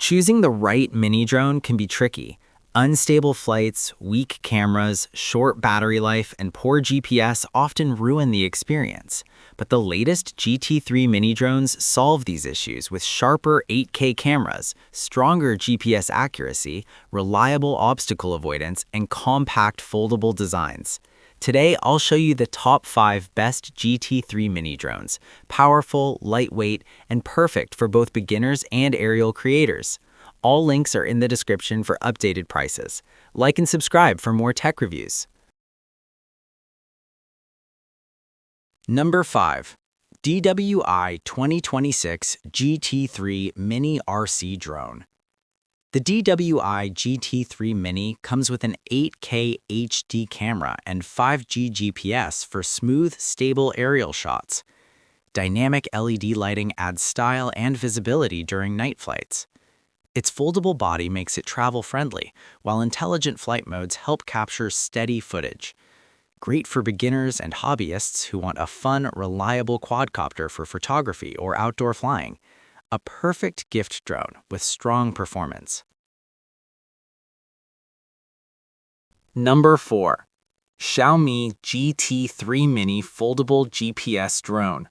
Choosing the right mini drone can be tricky. Unstable flights, weak cameras, short battery life, and poor GPS often ruin the experience. But the latest GT3 mini drones solve these issues with sharper 8K cameras, stronger GPS accuracy, reliable obstacle avoidance, and compact foldable designs. Today, I'll show you the top 5 best GT3 mini drones, powerful, lightweight, and perfect for both beginners and aerial creators. All links are in the description for updated prices. Like and subscribe for more tech reviews. Number 5. DJI 2026 GT3 Mini RC Drone. The DJI GT3 Mini comes with an 8K HD camera and 5G GPS for smooth, stable aerial shots. Dynamic LED lighting adds style and visibility during night flights. Its foldable body makes it travel-friendly, while intelligent flight modes help capture steady footage. Great for beginners and hobbyists who want a fun, reliable quadcopter for photography or outdoor flying. A perfect gift drone with strong performance. Number 4. Xiaomi GT3 Mini Foldable GPS Drone.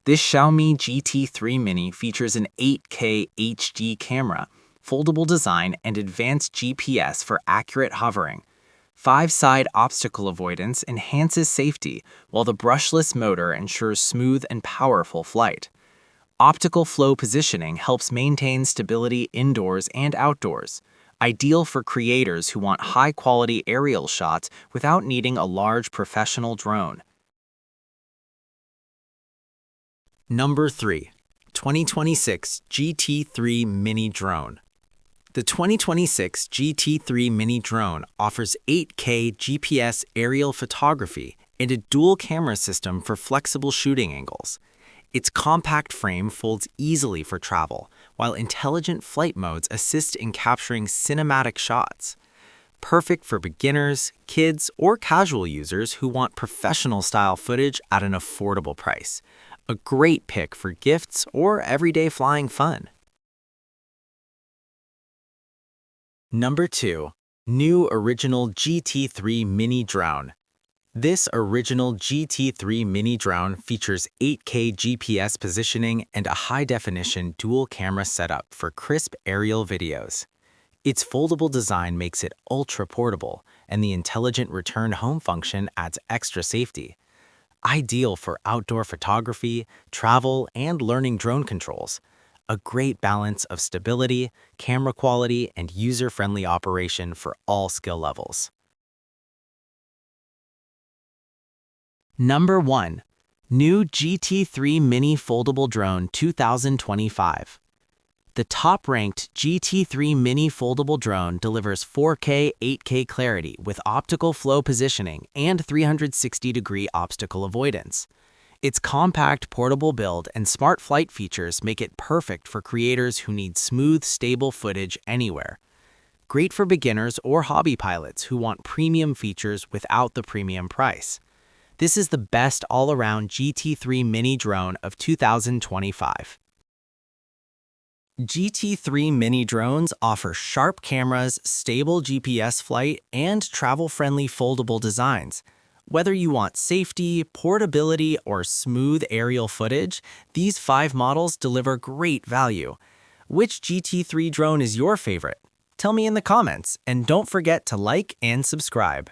This Xiaomi GT3 Mini features an 8K HD camera, foldable design, and advanced GPS for accurate hovering. 5-side obstacle avoidance enhances safety, while the brushless motor ensures smooth and powerful flight. Optical flow positioning helps maintain stability indoors and outdoors, ideal for creators who want high-quality aerial shots without needing a large professional drone. Number 3. 2026 GT3 Mini Drone. The 2026 GT3 Mini Drone offers 8K GPS aerial photography and a dual camera system for flexible shooting angles. Its compact frame folds easily for travel, while intelligent flight modes assist in capturing cinematic shots. Perfect for beginners, kids, or casual users who want professional-style footage at an affordable price. A great pick for gifts or everyday flying fun. Number 2. New Original GT3 Mini Drone. This original GT3 Mini Drone features 8K GPS positioning and a high-definition dual-camera setup for crisp aerial videos. Its foldable design makes it ultra-portable, and the intelligent return home function adds extra safety. Ideal for outdoor photography, travel, and learning drone controls. A great balance of stability, camera quality, and user-friendly operation for all skill levels. Number 1. New GT3 Mini Foldable Drone 2025. The top-ranked GT3 Mini Foldable Drone delivers 4K, 8K clarity with optical flow positioning and 360-degree obstacle avoidance. Its compact, portable build and smart flight features make it perfect for creators who need smooth, stable footage anywhere. Great for beginners or hobby pilots who want premium features without the premium price. This is the best all-around GT3 Mini Drone of 2025. GT3 Mini Drones offer sharp cameras, stable GPS flight, and travel-friendly foldable designs. Whether you want safety, portability, or smooth aerial footage, these 5 models deliver great value. Which GT3 drone is your favorite? Tell me in the comments, and don't forget to like and subscribe.